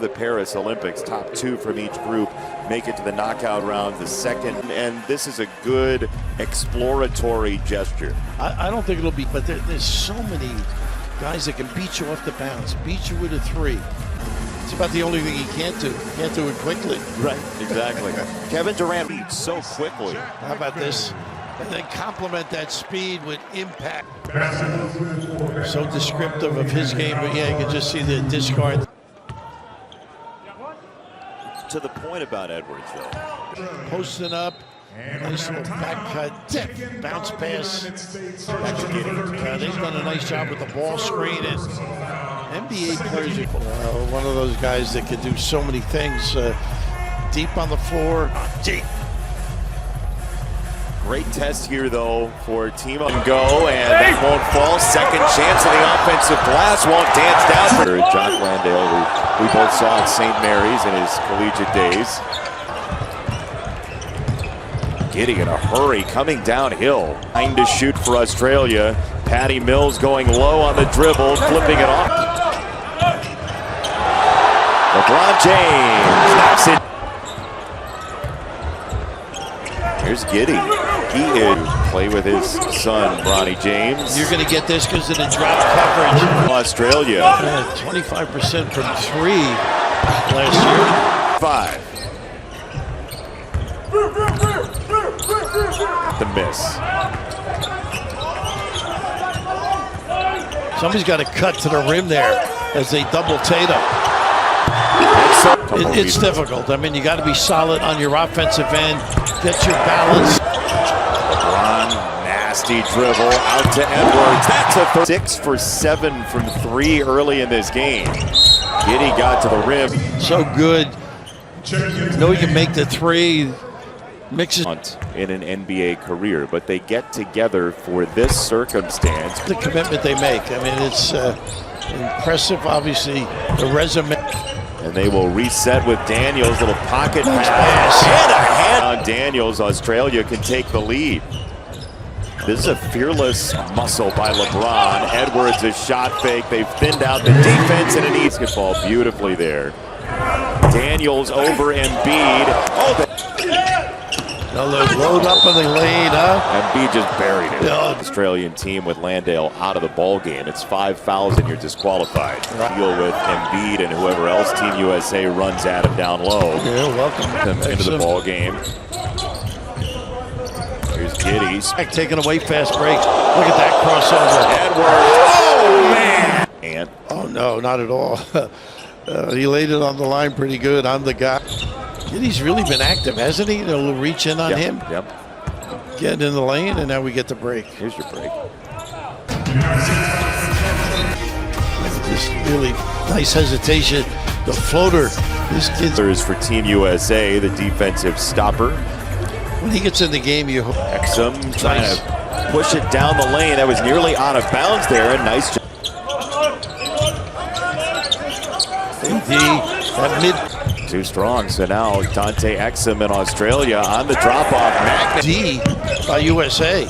the Paris Olympics. Top 2 from each group make it to the knockout round, the second, and this is a good exploratory gesture. I don't think it'll be, but there's so many guys that can beat you off the bounce, beat you with a 3. It's about the only thing he can't do. He can't do it quickly. Right, exactly. Kevin Durant beats so quickly. How about this? And then complement that speed with impact. So descriptive of his game, but yeah, you can just see the discard. To the point about Edwards, though. Posting up, nice little back cut, bounce pass. Back to Giddey. They've done a nice job with the ball screen, and NBA players are one of those guys that can do so many things. Deep on the floor, deep. Great test here, though, for Team on Go, and that won't fall. Second chance of the offensive glass, won't dance down for Jock Landale, who we both saw at St. Mary's in his collegiate days. Giddey in a hurry, coming downhill. Trying to shoot for Australia. Patty Mills going low on the dribble, flipping it off. LeBron James knocks it. Here's Giddey. He is play with his son, Bronny James. You're going to get this because of the drop coverage. Australia. 25% from 3 last year. 5. The miss. Somebody's got to cut to the rim there as they double Tatum. It's difficult. I mean, you got to be solid on your offensive end, get your balance. LeBron, nasty dribble out to Edwards. That's a 6 for 7 from 3 early in this game. Giddey got to the rim. So good. You know he can make the 3. Mixes in an NBA career, but they get together for this circumstance. The commitment they make. I mean, it's impressive, obviously, the resume. And they will reset with Daniels, little pocket pass. And a hand on Daniels. Australia can take the lead. This is a fearless muscle by LeBron. Edwards, a shot fake. They've thinned out the defense, and it basketball beautifully there. Daniels over Embiid. Oh, load up in the lane, huh? Embiid just buried it. Australian team with Landale out of the ball game. It's 5 fouls and you're disqualified. Deal with Embiid and whoever else Team USA runs at him down low. Yeah, welcome them into the ball game. Here's Giddey. Taking away fast break. Look at that crossover. Edwards. Oh, man. And oh, no, not at all. He laid it on the line pretty good. I'm the guy. He's really been active, hasn't he? They'll reach in on him. Yep. Get in the lane, and now we get the break. Here's your break. Just really nice hesitation. The floater. This kid is for Team USA, the defensive stopper. When he gets in the game, you hope. Exum trying to push it down the lane. That was nearly out of bounds there. A nice job. That mid. Too strong, so now Dante Exum in Australia on the drop-off. D by USA.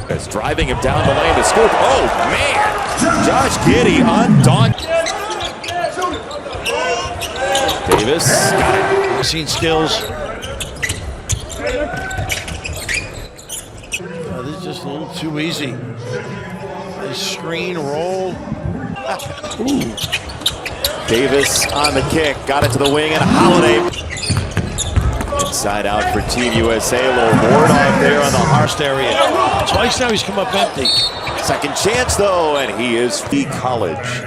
It's driving him down the lane to scoop. Oh, man! Josh Giddey undaunted. Davis got it. Seen skills. This is just a little too easy. Nice screen roll. Ooh. Davis on the kick, got it to the wing, and Holiday. Inside out for Team USA, a little ward off there on the Harst area. Twice now he's come up empty. Second chance though, and he is the college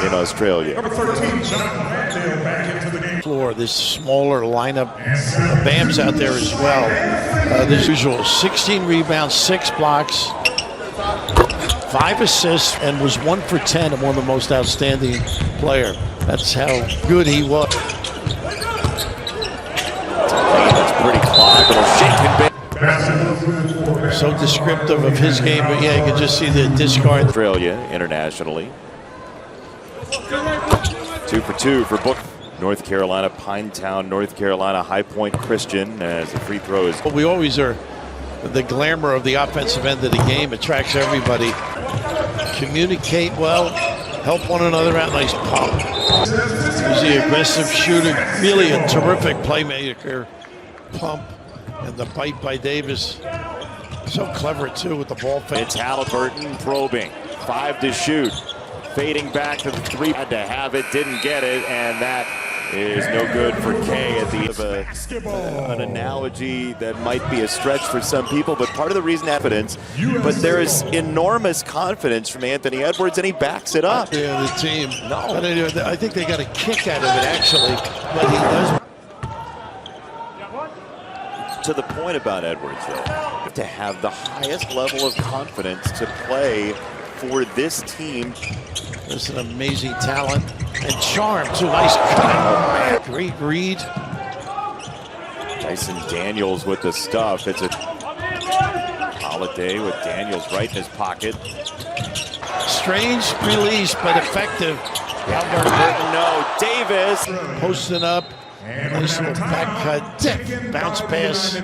in Australia. Number 13, back into the game. Floor, this smaller lineup. Bam's out there as well. This usual 16 rebounds, 6 blocks, 5 assists, and was 1 for 10 and one of the most outstanding player. That's how good he was. That's pretty clogged. It'll shake and bake. So descriptive of his game, but yeah, you can just see the discard. Australia internationally. 2 for 2 for Book. North Carolina, Pinetown, North Carolina, High Point Christian as the free throw is. We always are. The glamour of the offensive end of the game attracts everybody. Communicate well. help one another out. Nice pump. He's the aggressive shooter, really a terrific playmaker. Pump and the bite by Davis. So clever too with the ball fake. It's Halliburton probing. 5 to shoot. Fading back to the 3. Had to have it, didn't get it, and that is no good for Kay at the end of an analogy that might be a stretch for some people, but part of the reason evidence, but there is enormous confidence from Anthony Edwards, and he backs it up. Yeah, the team. No. But I think they got a kick out of it, actually. But he does. To the point about Edwards, though, to have the highest level of confidence to play for this team. There's an amazing talent and charm too. Nice cut. Great read. Dyson Daniels with the stuff. It's a Holiday with Daniels right in his pocket. Strange release, but effective. Halliburton, no. Davis. Posting up. Nice little back cut. Bounce pass.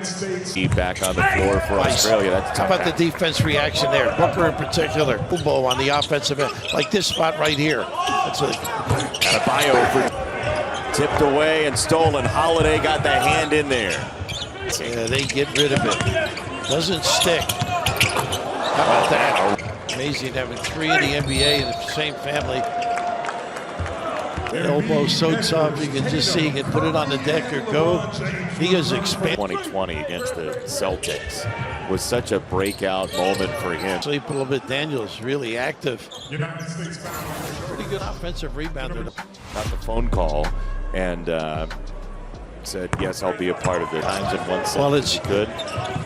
Back on the floor for Australia. That's How about the defense reaction there? Booker in particular. Bubo on the offensive end. Like this spot right here. That's a Adebayo for tipped away and stolen. Holiday got the hand in there. yeah, they get rid of it. Doesn't stick. How about that? Amazing having 3 in the NBA in the same family. Elbow so tough, you can just see he can put it on the deck or go. He is expanding. 2020 against the Celtics was such a breakout moment for him. Sleep a little bit. Daniels really active. Pretty good offensive rebounder. Got the phone call and said, yes, I'll be a part of it. Times in one Well, sentence. it's Good.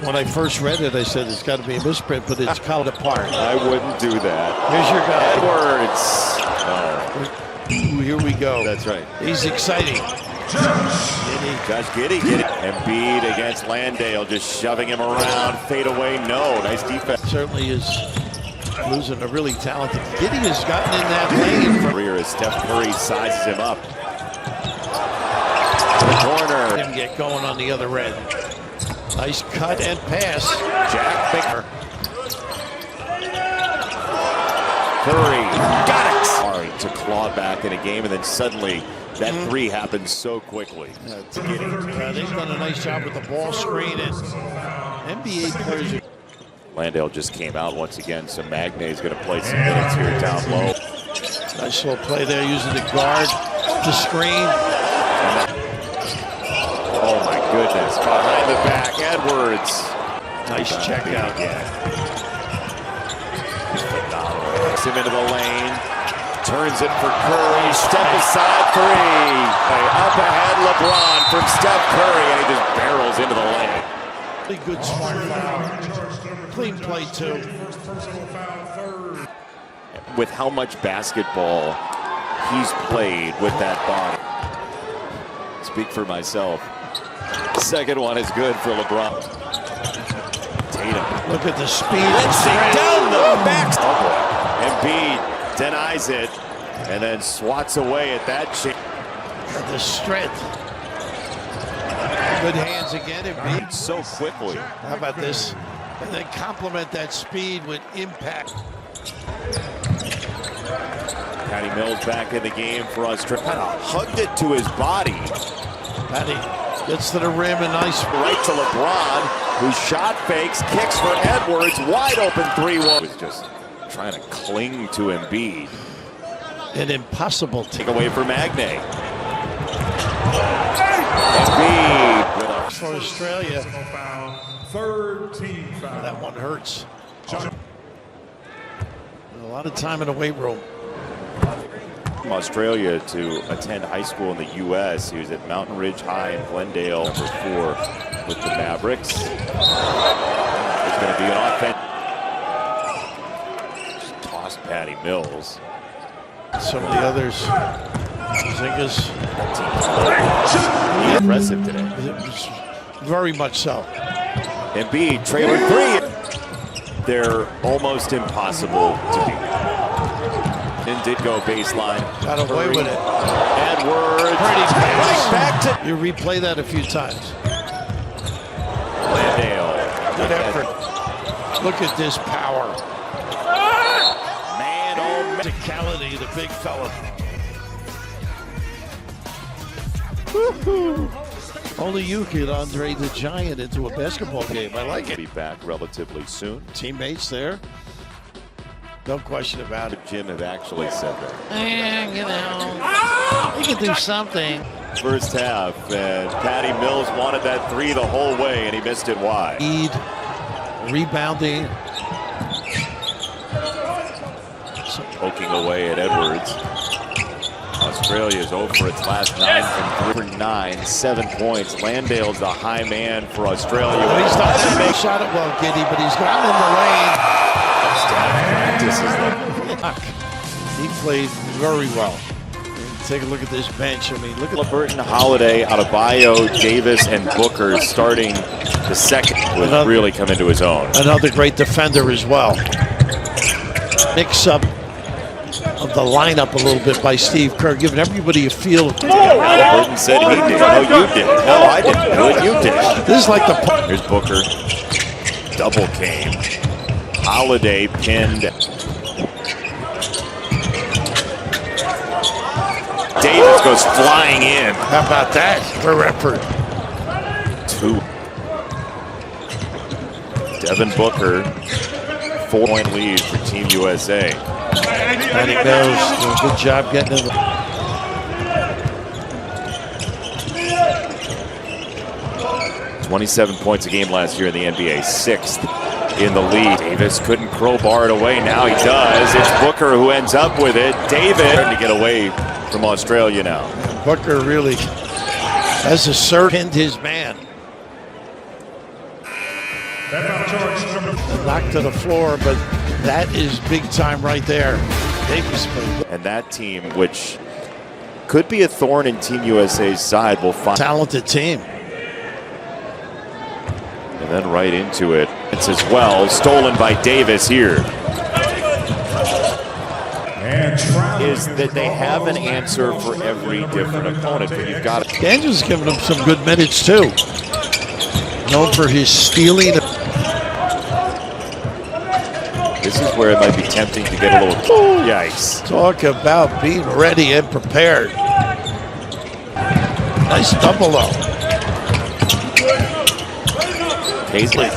When I first read it, I said it's got to be a misprint, but it's called apart. I wouldn't do that. Here's your guy. Edwards. No, Ooh, here we go. that's right. He's exciting. Josh Giddey. Embiid against Landale, just shoving him around. Fade away, no. Nice defense. Certainly is losing a really talented. Giddey has gotten in that lane. Career as Steph Curry sizes him up. To the corner. Him get going on the other end. Nice cut and pass. Jack Baker. Curry got it. Sorry to claw back in a game, and then suddenly that 3 happens so quickly. They've done a nice job with the ball screen, and NBA players. Landale just came out once again, so Magne is going to play some minutes here down low. Nice little play there using the guard to screen. Oh my goodness! Behind the back, Edwards. Nice check out. Takes him into the lane. Turns it for Curry. Step aside 3. Up ahead, LeBron from Steph Curry, and he just barrels into the lane. Really good smart foul. Clean play too. With how much basketball he's played with that body. Speak for myself. Second one is good for LeBron. Tatum. Look at the speed. Down the back. Oh boy. Embiid denies it and then swats away at that chance. The strength. Good hands again. Embiid. So quickly. How about this? And then complement that speed with impact. Patty Mills back in the game for Australia. Kind of hugged it to his body. Patty gets to the rim and nice. Right to LeBron, who shot fakes, kicks for Edwards. Wide open 3-1. Was just trying to cling to Embiid. An impossible Take away for Magne. Embiid with a for Australia. Third team foul. That one hurts. A lot of time in the weight room. from Australia to attend high school in the U.S. He was at Mountain Ridge High in Glendale, number 4 with the Mavericks. There's going to be an offense. Just tossed Patty Mills. Some of the others, Zingas, Impressive today. very much so. Embiid trailing 3. They're almost impossible to beat. And did go baseline. Got away with it. Edwards. Pretty Right back to You replay that a few times. Landale. Good effort. Look at this power. Man, oh Physicality, the big fella. Woo-hoo. Only you could Andre the Giant into a basketball game. I like it. Be back relatively soon. Teammates there. No question about it. Jim have actually said that. You can do something. First half, and Patty Mills wanted that three the whole way, and he missed it wide. Lead, rebounding. Poking away at Edwards. Australia's over its last 9 from 3 for 9, 7 points. Landale's the high man for Australia. Well, he's not he shot it well, Giddy, but he's gotten in the lane. He played very well. Take a look at this bench. I mean, look at Liberton, Holiday, Adebayo, Davis, and Booker starting the second would really come into his own. Another great defender as well. Mix up of the lineup a little bit by Steve Kerr, giving everybody a feel. Halliburton said he did. No, you didn't. No, I didn't do it. You did. This is like the... Here's Booker. Double came. Holiday pinned. Davis goes flying in. How about that for effort? 2. Devin Booker, 4-point lead for Team USA. Patty Mills doing a good job getting in the... 27 points a game last year in the NBA, 6th in the league. Davis couldn't crowbar it away. Now he does. It's Booker who ends up with it. Davis trying to get away from Australia now. Booker really has pinned his man. Knocked to the floor, but that is big time right there. Davis played. And that team, which could be a thorn in Team USA's side, will find Talented team. And then right into it. It's as well stolen by Davis here. Is that they have an answer for every different opponent, but you've got to. Daniels giving him some good minutes too. Known for his stealing. This is where it might be tempting to get a little. Yikes. Talk about being ready and prepared. Nice double though. Paisley.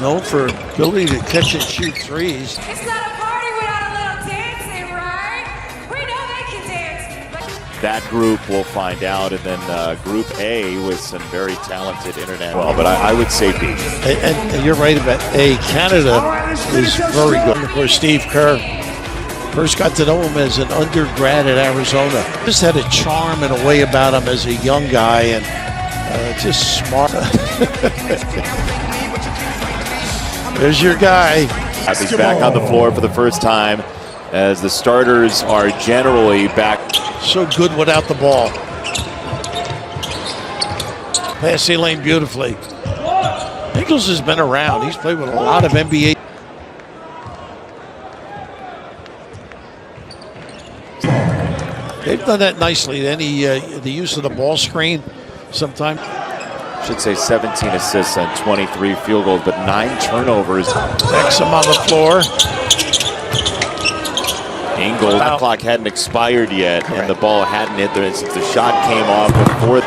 Known for ability to catch and shoot threes. It's not a party without a little dancing, right? We know they can dance. That group will find out, and then Group A with some very talented international. Well, but I would say B. And you're right about A. Canada is very good. Of course, Steve Kerr first got to know him as an undergrad at Arizona. Just had a charm and a way about him as a young guy, and just smart. There's your guy. He's back on the floor for the first time as the starters are generally back. So good without the ball. Passing lane beautifully. Ingles has been around. He's played with a lot of NBA. They've done that nicely. The use of the ball screen sometimes. Should say 17 assists on 23 field goals, but 9 turnovers. Exum on the floor. Ingles, the clock hadn't expired yet, and the ball hadn't hit there since the shot came off before.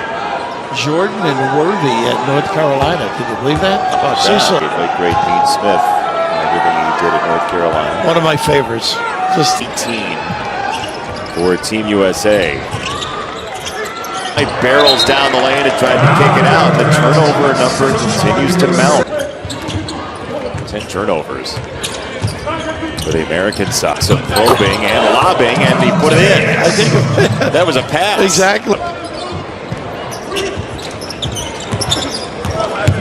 Jordan and Worthy at North Carolina. Can you believe that? Cecil. Great Dean Smith and everything he did at North Carolina. One of my favorites. Just 18 for Team USA. He barrels down the lane and tried to kick it out. The turnover number continues to mount. 10 turnovers for the American side. Some probing and lobbing, and he put it in. I think That was a pass. exactly.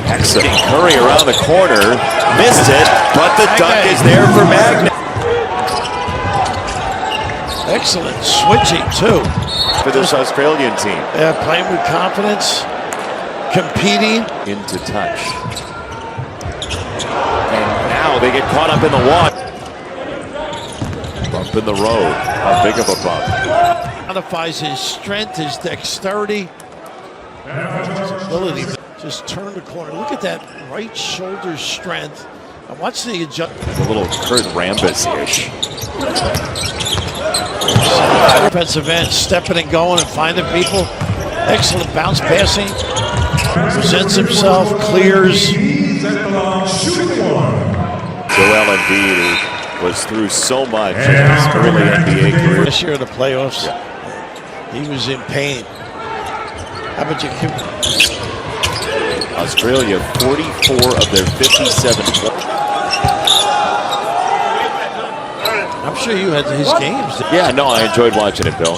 Excellent. Curry around the corner. Missed it, but the dunk is there for Magnet. Excellent switching too. For this Australian team. Playing with confidence, competing. Into touch. And now they get caught up in the water. Bump in the road. How big of a bump? Modifies his strength, his dexterity, his ability to just turn the corner. Look at that right shoulder strength And watch the adjustment. A little Kurt Rambis-ish. Defensive end stepping and going and finding people. Excellent bounce passing. Presents himself, clears. Joel Embiid, who was through so much in his early NBA career. This year in the playoffs, he was in pain. How about you? Australia, 44 of their 57 points. I'm sure you had his games. Yeah, no, I enjoyed watching it, Bill.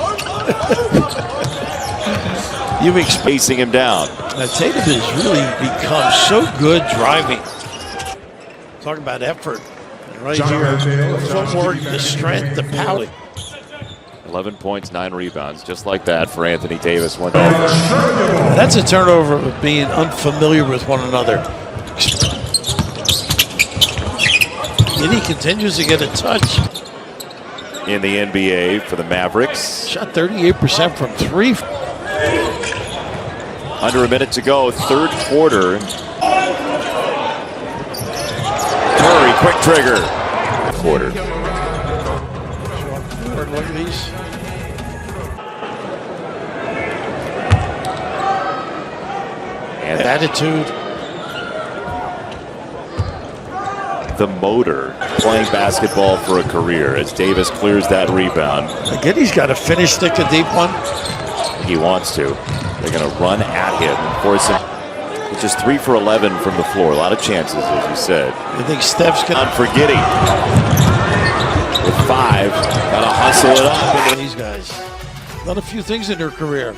You've Spacing him down. Tatum has really become so good driving. Talk about effort. Right here, the footwork, the strength, the power. 11 points, 9 rebounds, just like that for Anthony Davis. That's a turnover of being unfamiliar with one another. And he continues to get a touch. In the NBA for the Mavericks. Shot 38% from 3. Under a minute to go, third quarter. Curry, quick trigger. Quarter. Look at these. And Attitude. the motor playing basketball for a career as Davis clears that rebound. Again, he's got to finish, stick a deep one. He wants to. They're going to run at him and force him. It's just 3 for 11 from the floor. A lot of chances, as you said. You think Steph's going On for Giddey. With 5, got to hustle it up. These guys done a few things in their career.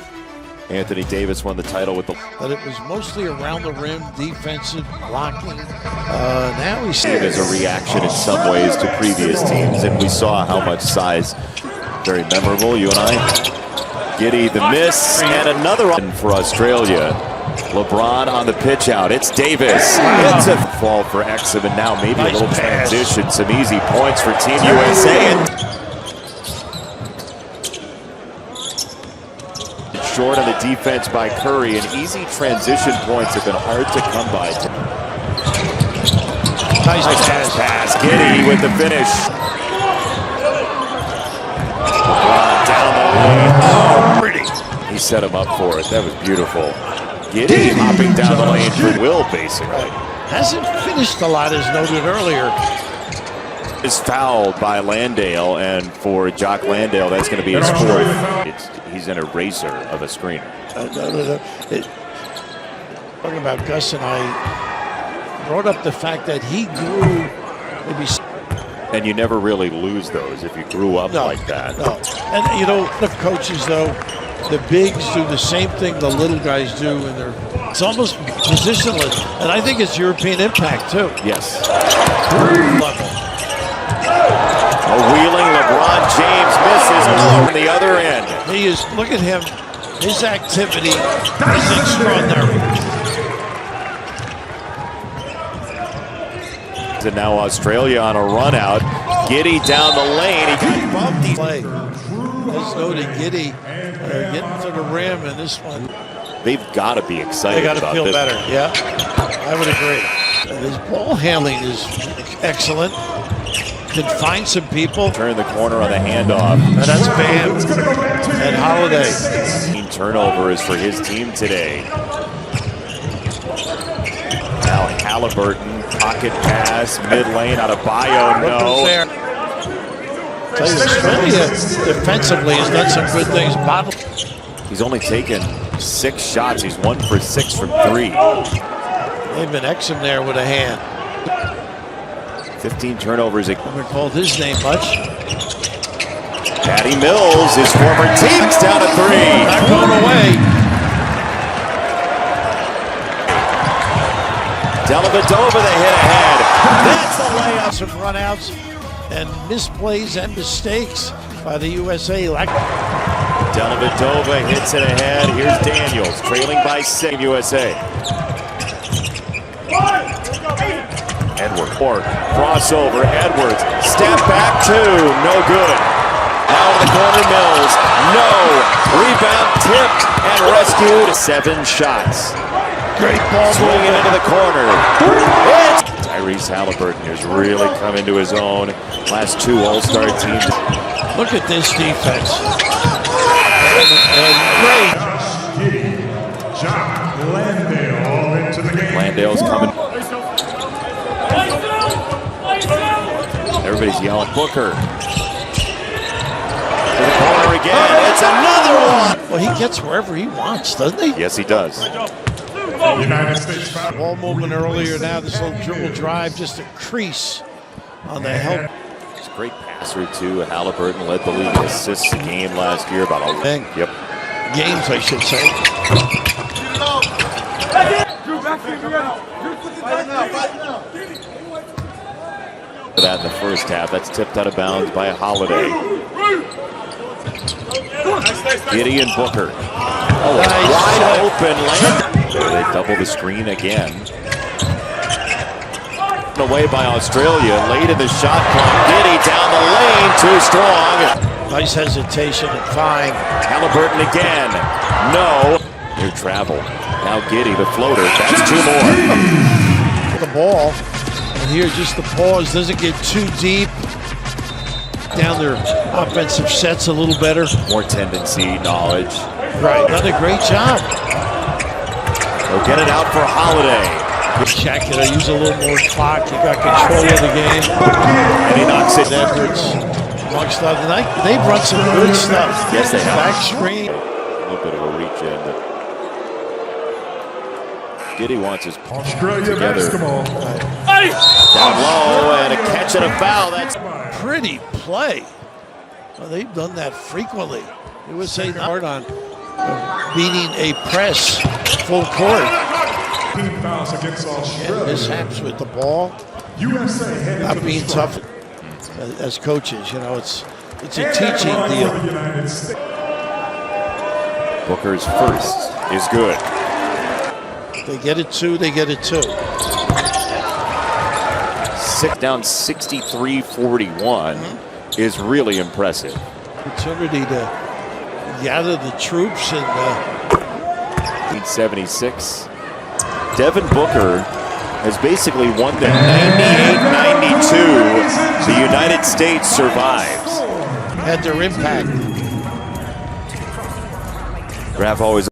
Anthony Davis won the title with the... But it was mostly around the rim, defensive, blocking. Now he's... It is a reaction in some ways to previous teams, and we saw how much size. Very memorable, you and I. Giddey, the miss, and another one for Australia. LeBron on the pitch out. It's Davis. It's a fall for Exum, and now maybe a little transition. Some easy points for Team USA. Short on the defense by Curry, and easy transition points have been hard to come by. Nice pass. Giddey with the finish. Down the lane. He set him up for it. That was beautiful. Giddey hopping down the lane for Will, basically. Hasn't finished a lot, as noted earlier. Is fouled by Landale, and for Jock Landale, that's going to be his 4th. He's an eraser of a screener. Talking about Gus and I brought up the fact that he grew maybe. And you never really lose those if you grew up like that. No, and you know, the coaches though, the bigs do the same thing the little guys do, and it's almost positionless. And I think it's European impact too. Yes. Level. A wheeling LeBron James misses on the other end. He is, look at him. His activity is extraordinary. And now Australia on a run out. Giddey down the lane. He got bumped. Play. Let's go to Giddey. Getting to the rim, and this one. They've got to be excited. They got to feel this. better. Yeah, I would agree. And his ball handling is excellent. Can find some people. Turn the corner on the handoff. And that's Bam and Holiday. Turnovers for his team today. Now Halliburton, pocket pass, mid lane out of Bio. No. Tell you, Australia defensively has done some good things. He's only taken 6 shots. He's 1 for 6 from 3. They've been Exum there with a hand. 15 turnovers. I haven't called his name much. Patty Mills, his former team's down to 3. Not going away. Dellavedova, the hit ahead. That's the layups and runouts and misplays and mistakes by the USA. Dellavedova hits it ahead. Here's Daniels, trailing by 6. USA. Edwards, crossover, Edwards, step back 2, no good. Now to the corner, Mills, no. Rebound, tipped, and rescued. 7 shots. Great ball. Swinging into the corner. It's Tyrese Halliburton has really come into his own. Last two All-Star teams. Look at this defense. And great. John Landale into the game. Landale's coming. Everybody's yelling, Booker. To the corner again. It's another one. Well, he gets wherever he wants, doesn't he? Yes, he does. United States foul. Ball movement earlier. Now this little dribble drive, just a crease on the help. He's a great passer, too. Halliburton led the league in assists a game last year. About a Bang. Yep. Games, I should say. That in the first half. That's tipped out of bounds by Holiday. Gideon Booker. Oh, Nice. wide open. They double the screen again. Away by Australia. Late in the shot clock. Giddy down the lane. Too strong. Nice hesitation and fine. Halliburton again. No. Near travel. Now Giddy, the floater. That's two more. The ball. And here, just the pause. Doesn't get too deep. Down their offensive sets a little better. More tendency, knowledge. Right. Done a great job. They'll get it out for Holiday. Check it. I use a little more clock. You got control of the game. And he knocks it. Edwards, amongst other, they've run some good stuff. Yes, they have. Back screen. A little bit of a reach in, but Giddy wants his Australia together. basketball. Down low and a catch and a foul. That's Pretty play. Well, they've done that frequently. It was a hard on beating a press full court. Team fouls against And Australia. mishaps with the ball. USA headed to Not the being stripe. tough as coaches. You know, it's a And teaching for the deal. United States. Booker's first is good. They get it two, they get it two. Down 63-41 is really impressive. Opportunity to gather the troops and 1976. Devin Booker has basically won the 98-92. The United States survives. had their impact. Graf always